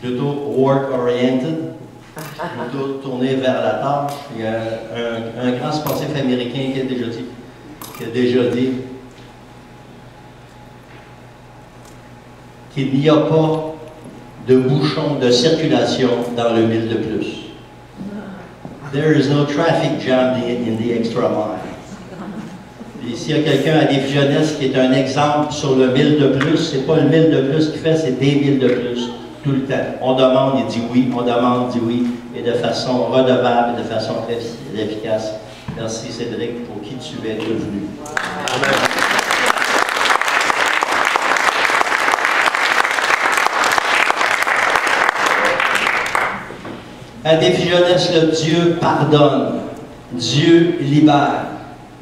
plutôt work-oriented, plutôt tourné vers la tâche. Il y a un grand sportif américain qui a déjà dit qu'il n'y a pas de bouchon de circulation dans le 1000 de plus. There is no traffic jam in the extra mile. Et s'il y a quelqu'un à Défi Jeunesse qui est un exemple sur le 1000 de plus, c'est pas le 1000 de plus qu'il fait, c'est des 1000 de plus tout le temps. On demande, il dit oui, on demande, il dit oui, et de façon redevable et de façon très efficace. Merci Cédric pour qui tu es devenu. Amen. À Défi Jeunesse, le Dieu pardonne, Dieu libère,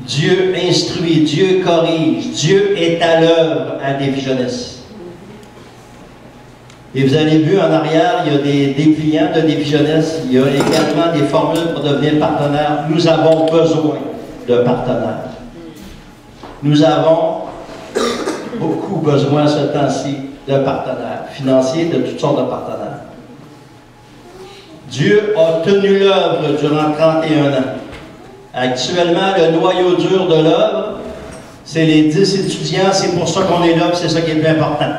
Dieu instruit, Dieu corrige, Dieu est à l'œuvre à Défi Jeunesse. Et vous avez vu en arrière, il y a des dépliants de Défi Jeunesse, il y a également des formules pour devenir partenaire. Nous avons besoin de partenaires. Nous avons beaucoup besoin ce temps-ci de partenaires financiers, de toutes sortes de partenaires. Dieu a tenu l'œuvre durant 31 ans. Actuellement, le noyau dur de l'œuvre, c'est les 10 étudiants, c'est pour ça qu'on est là, c'est ça qui est le plus important.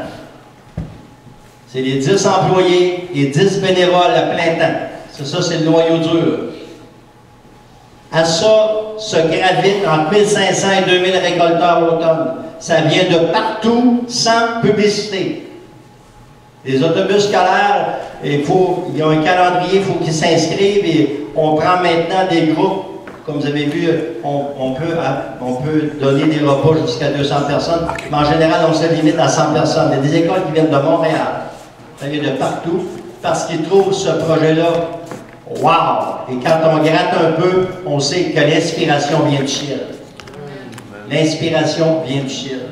C'est les 10 employés et 10 bénévoles à plein temps. C'est ça, c'est le noyau dur. À ça se gravitent entre 1500 et 2000 récolteurs l'automne. Ça vient de partout, sans publicité. Les autobus scolaires, il y a un calendrier, il faut qu'ils s'inscrivent et on prend maintenant des groupes. Comme vous avez vu, on peut donner des repas jusqu'à 200 personnes, mais en général, on se limite à 100 personnes. Il y a des écoles qui viennent de Montréal, ça vient de partout, parce qu'ils trouvent ce projet-là, wow! Et quand on gratte un peu, on sait que l'inspiration vient du ciel. L'inspiration vient du ciel.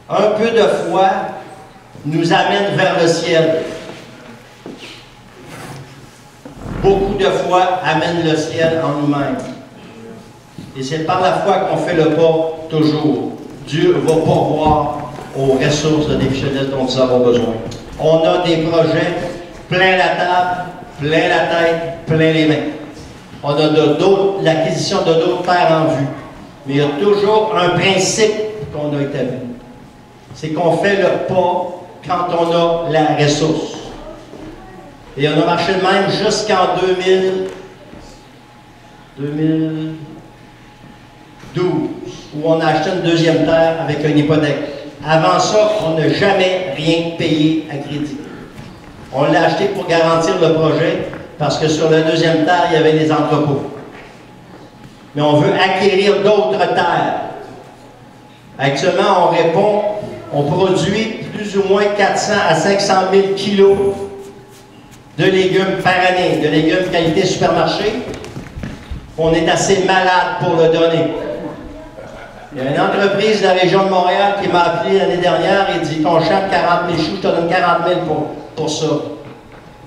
Un peu de foi nous amène vers le ciel. Beaucoup de foi amène le ciel en nous-mêmes. Et c'est par la foi qu'on fait le pas toujours. Dieu va pourvoir aux ressources de Défi Jeunesse dont nous avons besoin. On a des projets plein la table, plein la tête, plein les mains. On a l'acquisition de d'autres terres en vue. Mais il y a toujours un principe qu'on a établi. C'est qu'on fait le pas quand on a la ressource. Et on a marché de même jusqu'en 2012, où on a acheté une deuxième terre avec une hypothèque. Avant ça, on n'a jamais rien payé à crédit. On l'a acheté pour garantir le projet, parce que sur la deuxième terre, il y avait des entrepôts. Mais on veut acquérir d'autres terres. Actuellement, on produit plus ou moins 400 à 500 000 kilos de légumes par année, de légumes qualité supermarché. On est assez malade pour le donner. Il y a une entreprise de la région de Montréal qui m'a appelé l'année dernière et dit: ton champ 40 000 choux, je te donne 40 000 pour ça.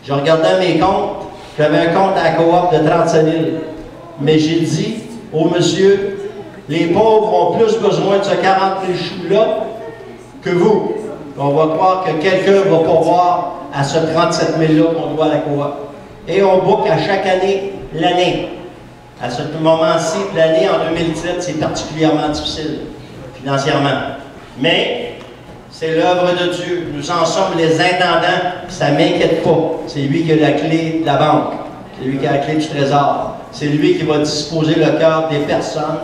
Je regardais mes comptes, j'avais un compte à la coop de 35 000. Mais j'ai dit au monsieur: les pauvres ont plus besoin de ce 40 000 choux-là que vous. On va croire que quelqu'un va pourvoir à ce 37 000-là qu'on doit à la coop. Et on book à chaque année l'année. À ce moment-ci de l'année, en 2017, c'est particulièrement difficile, financièrement. Mais c'est l'œuvre de Dieu. Nous en sommes les intendants, ça ne m'inquiète pas. C'est lui qui a la clé de la banque. C'est lui qui a la clé du trésor. C'est lui qui va disposer le cœur des personnes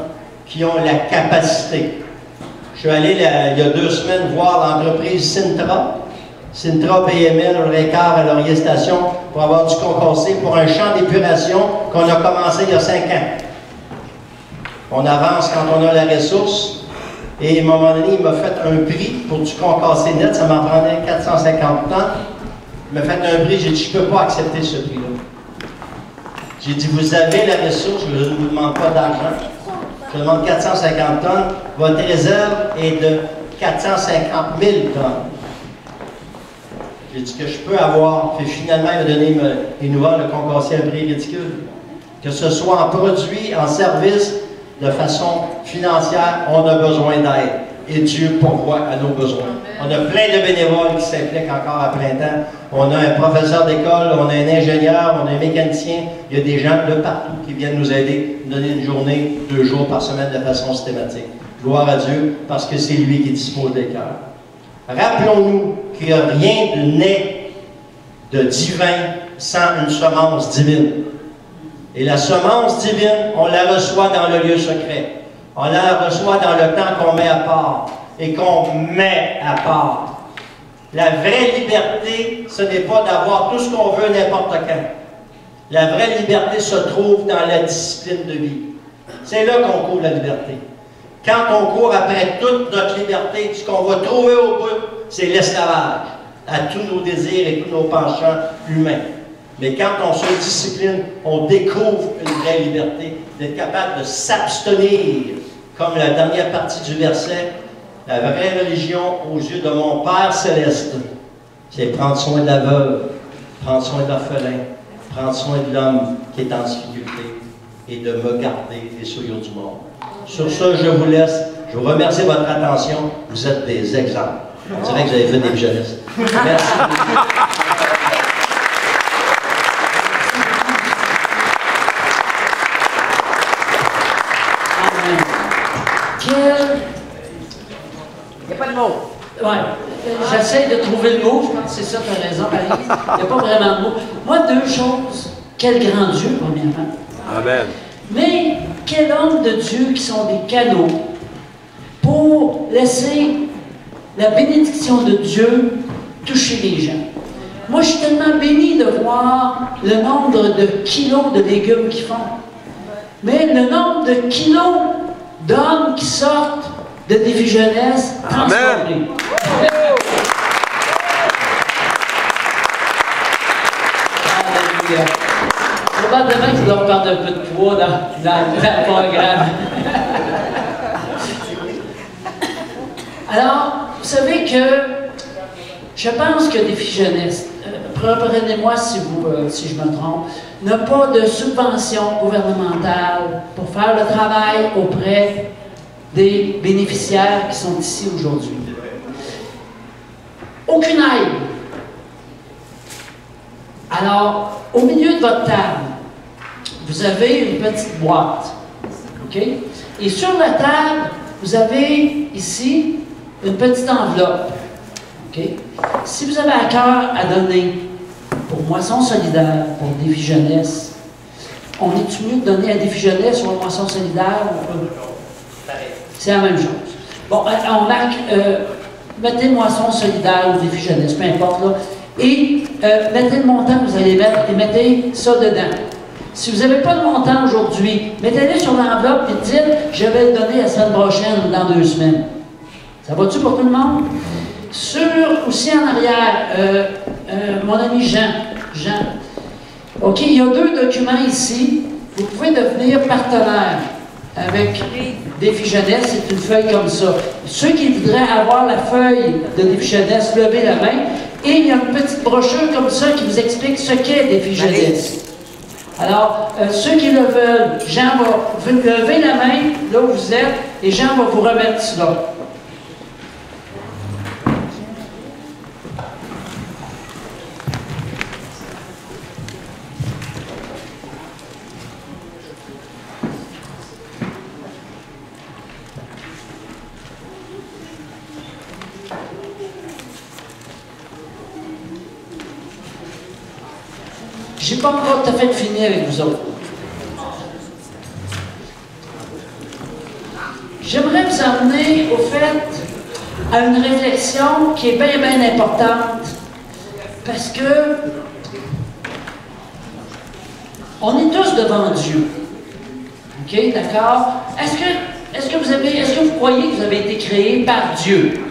qui ont la capacité. Je suis allé il y a 2 semaines voir l'entreprise Sintra PML, Récart à Laurier Station, pour avoir du concorsé pour un champ d'épuration qu'on a commencé il y a 5 ans. On avance quand on a la ressource. Et à un moment donné, il m'a fait un prix pour du concassé net, ça m'en prenait 450 ans. Il m'a fait un prix, j'ai dit: je ne peux pas accepter ce prix-là. J'ai dit: vous avez la ressource, je ne vous demande pas d'argent. Je demande 450 tonnes. Votre réserve est de 450 000 tonnes. J'ai dit que je peux avoir. Puis finalement, il m'a donné une nouvelle de concasser un prix ridicule. Que ce soit en produit, en service, de façon financière, on a besoin d'aide. Et Dieu pourvoit à nos besoins. On a plein de bénévoles qui s'impliquent encore à plein temps. On a un professeur d'école, on a un ingénieur, on a un mécanicien. Il y a des gens de partout qui viennent nous aider, nous donner une journée, 2 jours par semaine de façon systématique. Gloire à Dieu, parce que c'est lui qui dispose des cœurs. Rappelons-nous qu'il n'y a rien de né de divin sans une semence divine. Et la semence divine, on la reçoit dans le lieu secret. On la reçoit dans le temps qu'on met à part et qu'on met à part. La vraie liberté, ce n'est pas d'avoir tout ce qu'on veut n'importe quand. La vraie liberté se trouve dans la discipline de vie. C'est là qu'on court la liberté. Quand on court après toute notre liberté, ce qu'on va trouver au bout, c'est l'esclavage à tous nos désirs et tous nos penchants humains. Mais quand on se discipline, on découvre une vraie liberté, d'être capable de s'abstenir, comme la dernière partie du verset. La vraie religion aux yeux de mon Père céleste, c'est prendre soin de la veuve, prendre soin de l'orphelin, prendre soin de l'homme qui est en difficulté et de me garder des souillures du monde. Sur ce, je vous laisse. Je vous remercie de votre attention. Vous êtes des exemples. On dirait que vous avez fait des jeunesse. Merci. Il n'y a pas de mots. Ouais. J'essaie de trouver le mot, je pense que c'est ça, tu as raison, Alice. Il n'y a pas vraiment de mot. Moi, 2 choses. Quel grand Dieu, premièrement. Amen. Mais quel homme de Dieu qui sont des canaux pour laisser la bénédiction de Dieu toucher les gens. Moi, je suis tellement béni de voir le nombre de kilos de légumes qu'ils font. Mais le nombre de kilos d'hommes qui sortent de défi jeunesse transformés. Alléluia. Probablement qu'ils doivent perdre un peu de poids dans le programme. Alors, vous savez que je pense que Défi Jeunesse, reprenez-moi si je me trompe, n'a pas de subvention gouvernementale pour faire le travail auprès des bénéficiaires qui sont ici aujourd'hui. Aucune aide. Alors, au milieu de votre table, vous avez une petite boîte. OK? Et sur la table, vous avez ici une petite enveloppe. OK? Si vous avez à cœur à donner pour Moisson Solidaire, pour Défi Jeunesse, on est-tu mieux de donner à Défi Jeunesse ou à Moisson Solidaire? C'est la même chose. Bon, on marque, mettez Moisson Solidaire ou Défi Jeunesse, peu importe, là, et mettez le montant que vous allez mettre et mettez ça dedans. Si vous n'avez pas de montant aujourd'hui, mettez-le sur l'enveloppe et dites « Je vais le donner la semaine prochaine ou dans 2 semaines ». Ça va-tu pour tout le monde? Aussi en arrière, mon ami Jean. OK, il y a 2 documents ici. Vous pouvez devenir partenaire avec Défi Jeunesse. C'est une feuille comme ça. Ceux qui voudraient avoir la feuille de Défi Jeunesse, levez la main. Et il y a une petite brochure comme ça qui vous explique ce qu'est Défi Jeunesse. Alors, ceux qui le veulent, Jean va lever la main là où vous êtes et Jean va vous remettre cela. Je n'ai pas encore tout à fait fini avec vous autres. J'aimerais vous emmener, au fait, à une réflexion qui est bien, bien importante, parce que on est tous devant Dieu. OK, d'accord? Est-ce que vous croyez que vous avez été créé par Dieu?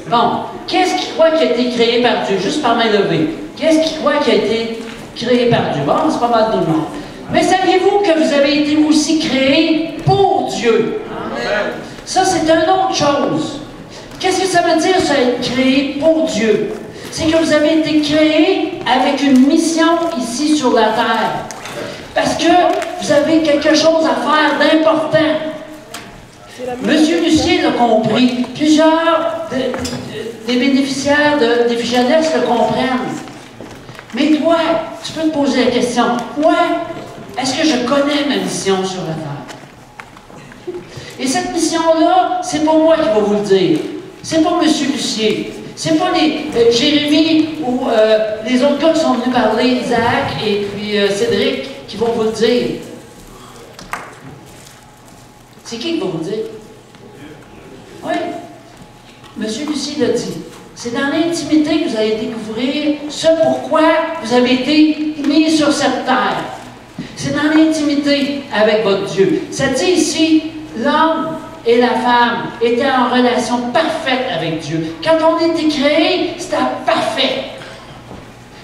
Bon, qu'est-ce qui croit qu'il a été créé par Dieu? Juste par main levée. Qu'est-ce qui croit qu'il a été créé par Dieu? Bon, c'est pas mal tout le monde. Mais saviez-vous que vous avez été aussi créé pour Dieu? Amen. Ça, c'est une autre chose. Qu'est-ce que ça veut dire, ça, être créé pour Dieu? C'est que vous avez été créé avec une mission ici sur la terre. Parce que vous avez quelque chose à faire d'important. Monsieur Lucien l'a compris. Plusieurs des bénéficiaires de vie jeunesse le comprennent. Mais toi, tu peux te poser la question, moi, est-ce que je connais ma mission sur la terre? Et cette mission-là, c'est pas moi qui va vous le dire. C'est pas M. Lucier. C'est pas les Jérémy ou les autres gars qui sont venus parler, Isaac et puis Cédric, qui vont vous le dire. C'est qui va vous le dire? Oui. M. Lucier l'a dit. C'est dans l'intimité que vous allez découvrir ce pourquoi vous avez été mis sur cette terre. C'est dans l'intimité avec votre Dieu. Ça dit ici, l'homme et la femme étaient en relation parfaite avec Dieu. Quand on était créé, c'était parfait.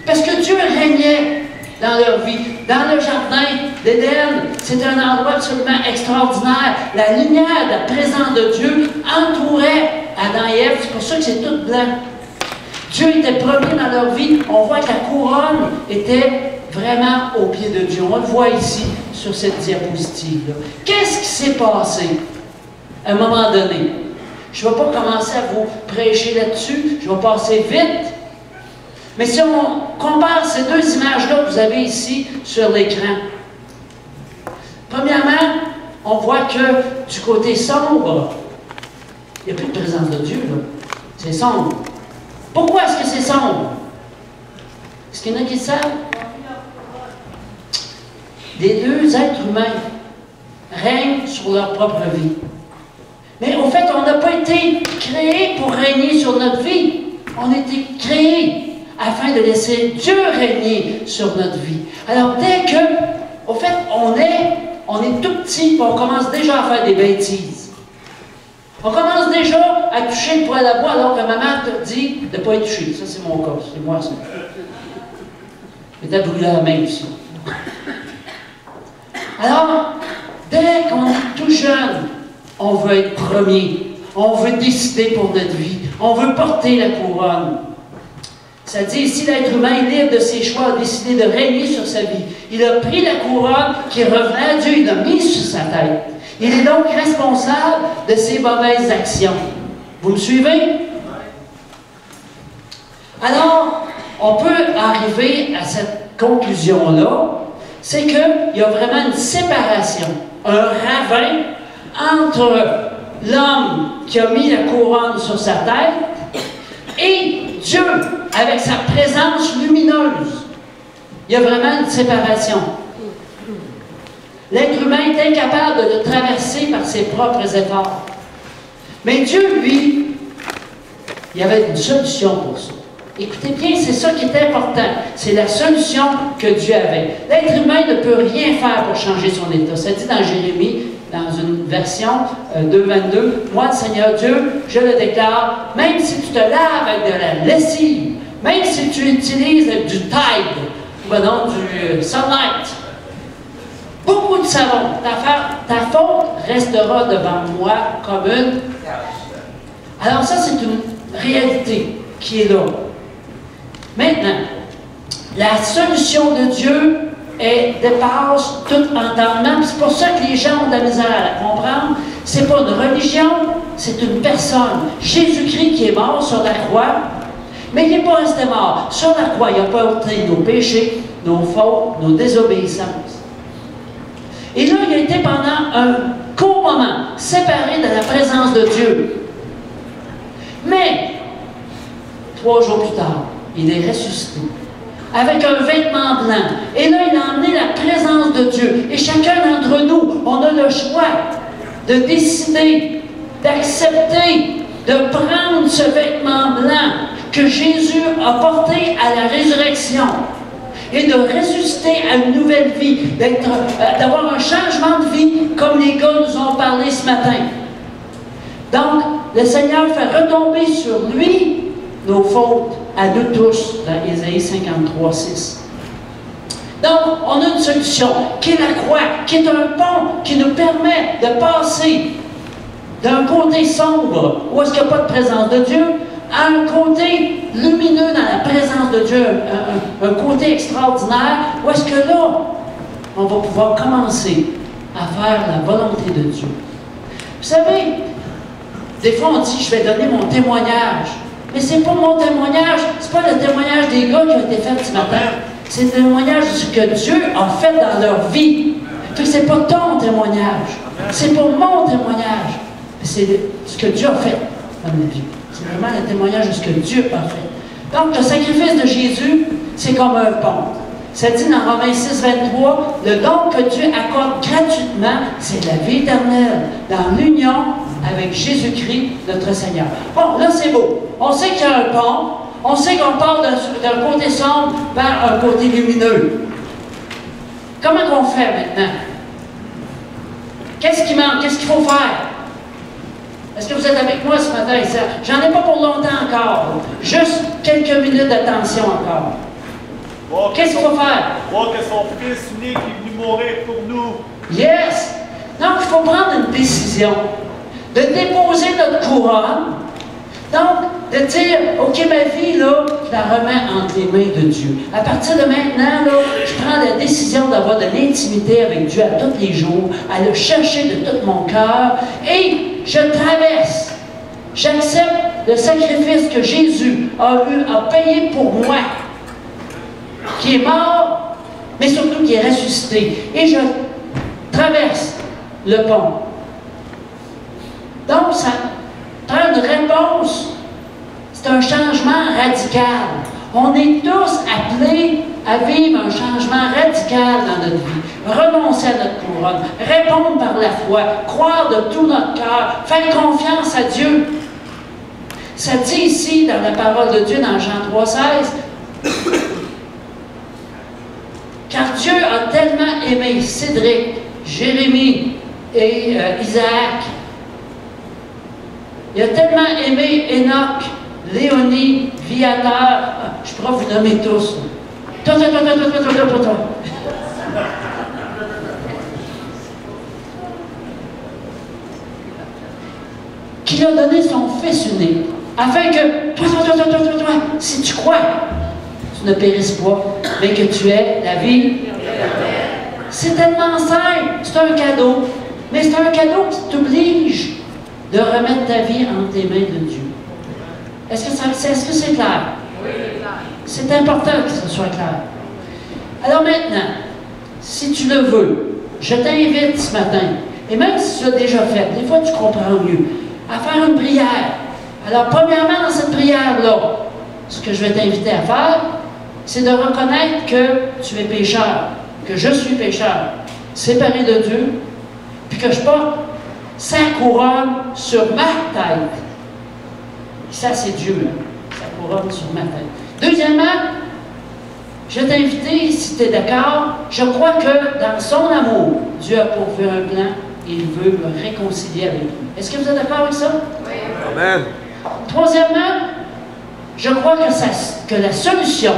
Parce que Dieu régnait dans leur vie. Dans le jardin d'Éden, c'était un endroit absolument extraordinaire. La lumière, la présence de Dieu entourait Adam et Ève. C'est pour ça que c'est tout blanc. Dieu était premier dans leur vie. On voit que la couronne était vraiment au pied de Dieu. On le voit ici, sur cette diapositive-là. Qu'est-ce qui s'est passé à un moment donné? Je ne vais pas commencer à vous prêcher là-dessus. Je vais passer vite. Mais si on compare ces deux images-là que vous avez ici sur l'écran, premièrement, on voit que du côté sombre, il n'y a plus de présence de Dieu, là. C'est sombre. Pourquoi est-ce que c'est sombre? Est-ce qu'il y en a qui le savent? Les deux êtres humains règnent sur leur propre vie. Mais au fait, on n'a pas été créés pour régner sur notre vie. On a été créés afin de laisser Dieu régner sur notre vie. Alors, dès que, au fait, on est tout petit, on commence déjà à faire des bêtises. On commence déjà à toucher le poêle à bois alors que maman te dit de ne pas y toucher. Ça, c'est mon cas, c'est moi, ça. Mais t'as brûlé la main aussi. Alors, dès qu'on est tout jeune, on veut être premier. On veut décider pour notre vie. On veut porter la couronne. Ça dit ici, l'être humain est libre de ses choix, a décidé de régner sur sa vie. Il a pris la couronne qui revenait à Dieu, il l'a mise sur sa tête. Il est donc responsable de ses mauvaises actions. Vous me suivez? Alors, on peut arriver à cette conclusion-là, c'est qu'il y a vraiment une séparation, un ravin entre l'homme qui a mis la couronne sur sa tête et Dieu, avec sa présence lumineuse. Il y a vraiment une séparation. L'être humain est incapable de le traverser par ses propres efforts. Mais Dieu, lui, il y avait une solution pour ça. Écoutez bien, c'est ça qui est important. C'est la solution que Dieu avait. L'être humain ne peut rien faire pour changer son état. Ça dit dans Jérémie, dans une version 2.22, « Moi, le Seigneur Dieu, je le déclare, même si tu te laves avec de la lessive, même si tu utilises du Tide, ou ben non, du Sunlight, beaucoup de savon, ta faute restera devant moi comme une... » Alors ça, c'est une réalité qui est là. Maintenant, la solution de Dieu dépasse tout entendement. C'est pour ça que les gens ont de la misère à la comprendre. Ce n'est pas une religion, c'est une personne. Jésus-Christ qui est mort sur la croix, mais il n'est pas resté mort. Sur la croix, il a porté nos péchés, nos fautes, nos désobéissances. Et là, il a été pendant un court moment séparé de la présence de Dieu. Mais, 3 jours plus tard, il est ressuscité, avec un vêtement blanc. Et là, il a emmené la présence de Dieu. Et chacun d'entre nous, on a le choix de décider, d'accepter, de prendre ce vêtement blanc que Jésus a porté à la résurrection et de ressusciter à une nouvelle vie, d'avoir un changement de vie comme les gars nous ont parlé ce matin. Donc, le Seigneur fait retomber sur lui nos fautes à nous tous, dans Ésaïe 53, 6. Donc, on a une solution qui est la croix, qui est un pont qui nous permet de passer d'un côté sombre, où est-ce qu'il n'y a pas de présence de Dieu, à un côté lumineux dans la présence de Dieu, un côté extraordinaire, où est-ce que là, on va pouvoir commencer à faire la volonté de Dieu. Vous savez, des fois on dit, je vais donner mon témoignage. Mais c'est pas mon témoignage, c'est pas le témoignage des gars qui ont été faits ce matin. C'est le témoignage de ce que Dieu a fait dans leur vie. Fait que c'est pas ton témoignage. C'est pas mon témoignage. C'est ce que Dieu a fait dans ma vie. C'est vraiment le témoignage de ce que Dieu a fait. Donc, le sacrifice de Jésus, c'est comme un pont. Ça dit dans Romains 6, 23, le don que Dieu accorde gratuitement, c'est la vie éternelle, dans l'union avec Jésus-Christ, notre Seigneur. Bon, là, c'est beau. On sait qu'il y a un pont. On sait qu'on part d'un côté sombre vers un côté lumineux. Comment on fait maintenant? Qu'est-ce qui manque? Qu'est-ce qu'il faut faire? Est-ce que vous êtes avec moi ce matin? J'en ai pas pour longtemps encore. Juste quelques minutes d'attention encore. Qu'est-ce qu'il faut faire? Croire que son Fils unique est venu mourir pour nous. Yes! Donc, il faut prendre une décision de déposer notre couronne. Donc, de dire, OK, ma vie, là, je la remets entre les mains de Dieu. À partir de maintenant, là, je prends la décision d'avoir de l'intimité avec Dieu à tous les jours, à le chercher de tout mon cœur, et je traverse. J'accepte le sacrifice que Jésus a payé pour moi, qui est mort, mais surtout qui est ressuscité. Et je traverse le pont. Donc, ça prend une réponse. C'est un changement radical. On est tous appelés à vivre un changement radical dans notre vie. Renoncer à notre couronne, répondre par la foi, croire de tout notre cœur, faire confiance à Dieu. Ça dit ici, dans la parole de Dieu, dans Jean 3,16, car Dieu a tellement aimé Cédric, Jérémie et Isaac. Il a tellement aimé Enoch, Léonie, Viateur. Je pourrais vous nommer tous. Toi. Qu'il a donné son Fils unique, afin que toi, si tu crois, tu ne périsses pas, mais que tu aies la vie. C'est tellement simple, c'est un cadeau, mais c'est un cadeau qui t'oblige de remettre ta vie entre les mains de Dieu. Est-ce que c'est clair? Oui, c'est clair. C'est important que ce soit clair. Alors maintenant, si tu le veux, je t'invite ce matin, et même si tu l'as déjà fait, des fois tu comprends mieux, à faire une prière. Alors, premièrement, dans cette prière-là, ce que je vais t'inviter à faire, c'est de reconnaître que tu es pécheur, que je suis pécheur, séparé de Dieu, puis que je porte sa couronne sur ma tête. Ça, c'est Dieu, là. Sa couronne sur ma tête. Deuxièmement, je vais t'inviter, si tu es d'accord, je crois que dans son amour, Dieu a pourvu un plan et il veut me réconcilier avec lui. Est-ce que vous êtes d'accord avec ça? Oui. Amen. Troisièmement, je crois que la solution,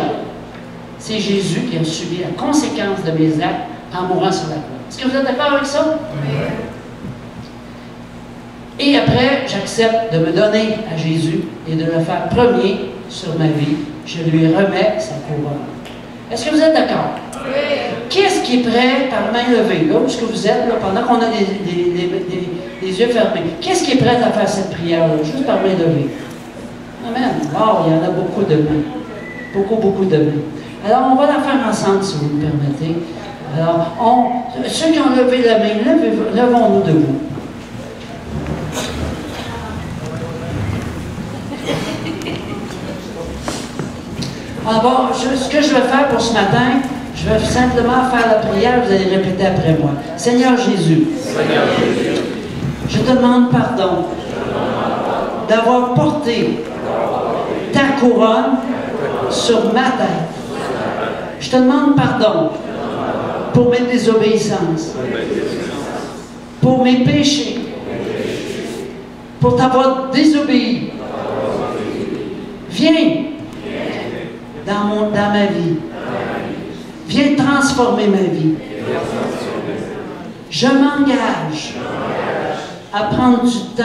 c'est Jésus qui a subi la conséquence de mes actes en mourant sur la croix. Est-ce que vous êtes d'accord avec ça? Oui. Et après, j'accepte de me donner à Jésus et de le faire premier sur ma vie. Je lui remets sa couronne. Est-ce que vous êtes d'accord? Oui. Qui est-ce qui est prêt, par main levée, là où est-ce que vous êtes, là, pendant qu'on a les yeux fermés? Qui est-ce qui est prêt à faire cette prière-là, juste par main levée? Amen. Wow, il y en a beaucoup de mains. Beaucoup de mains. Alors, on va la faire ensemble, si vous me permettez. Alors, ceux qui ont levé la main, levons-nous debout. Alors, ce que je vais faire pour ce matin, je vais simplement faire la prière, vous allez répéter après moi. Seigneur Jésus, je te demande pardon d'avoir porté ta couronne sur ma tête. Je te demande pardon pour mes désobéissances, pour mes péchés, pour t'avoir désobéi. Viens dans ma vie. Viens transformer ma vie. Je m'engage à prendre du temps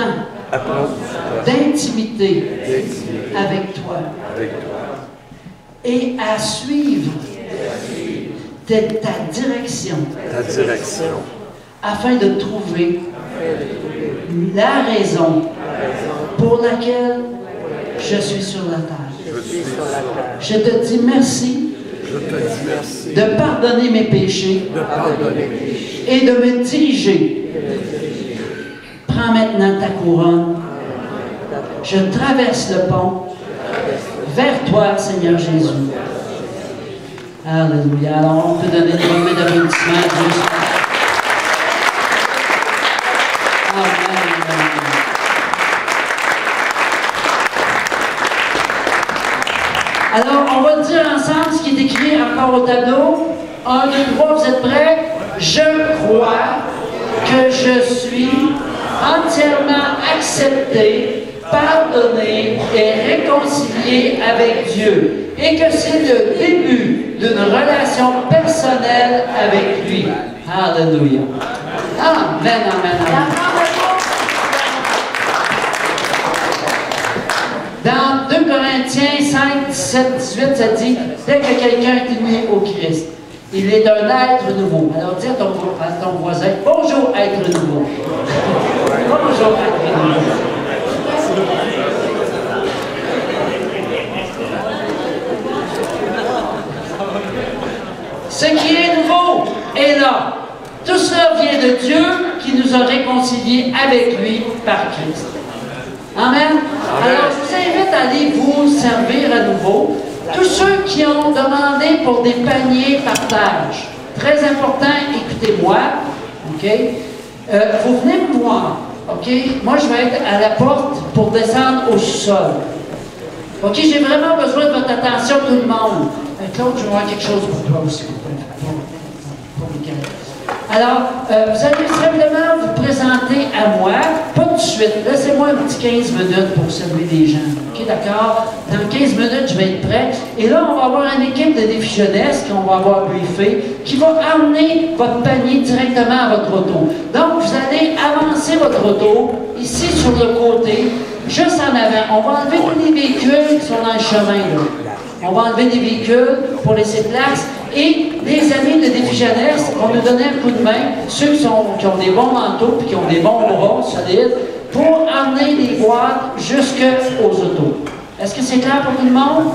d'intimité avec toi et à suivre ta direction afin de trouver la raison pour laquelle je suis sur la terre. Je te dis merci de pardonner mes péchés et de me diriger. Prends maintenant ta couronne. Je traverse le pont vers toi, Seigneur Jésus. Alléluia. Alors, on peut donner des moments d'applaudissement à Dieu. Amen. Alors, on va dire ensemble ce qui est écrit encore au tableau. 1, 2, 3, vous êtes prêts? Je crois que je suis entièrement accepté, pardonné et réconcilié avec Dieu, et que c'est le début d'une relation personnelle avec lui. Alléluia. Amen, amen, amen. Dans 2 Corinthiens 5, 17, 18, ça dit, dès que quelqu'un est uni au Christ, il est un être nouveau. Alors dis à ton voisin, bonjour être nouveau. Bonjour être nouveau. Ce qui est nouveau est là. Tout cela vient de Dieu qui nous a réconciliés avec lui par Christ. Amen. Alors, je vous invite à aller vous servir à nouveau. Tous ceux qui ont demandé pour des paniers partage, très important, écoutez-moi, ok? Vous venez me voir, ok? Moi, je vais être à la porte pour descendre au sol. Ok, j'ai vraiment besoin de votre attention, tout le monde. Claude, je vais avoir quelque chose pour toi aussi. Alors, vous allez simplement vous présenter à moi, pas tout de suite, laissez-moi un petit 15 minutes pour saluer des gens. OK, d'accord? Dans 15 minutes, je vais être prêt. Et là, on va avoir une équipe de défis jeunesse qu'on va avoir briefé, qui va emmener votre panier directement à votre auto. Donc, vous allez avancer votre auto, ici sur le côté, juste en avant. On va enlever tous les véhicules qui sont dans le chemin, là. On va enlever des véhicules pour laisser place. Et les amis de Défi Jeunesse vont nous donner un coup de main, ceux qui ont des bons manteaux et qui ont des bons bras solides, pour emmener les boîtes jusqu'aux autos. Est-ce que c'est clair pour tout le monde?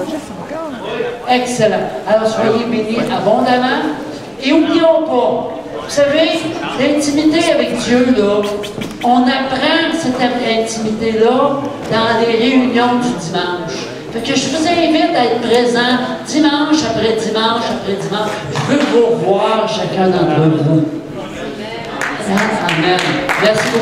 Excellent. Alors, soyez bénis abondamment. Et n'oublions pas, vous savez, l'intimité avec Dieu, là, on apprend cette intimité-là dans les réunions du dimanche. Fait que je vous invite à être présent dimanche après dimanche après dimanche. Je veux vous voir chacun d'entre vous. Amen. Merci beaucoup.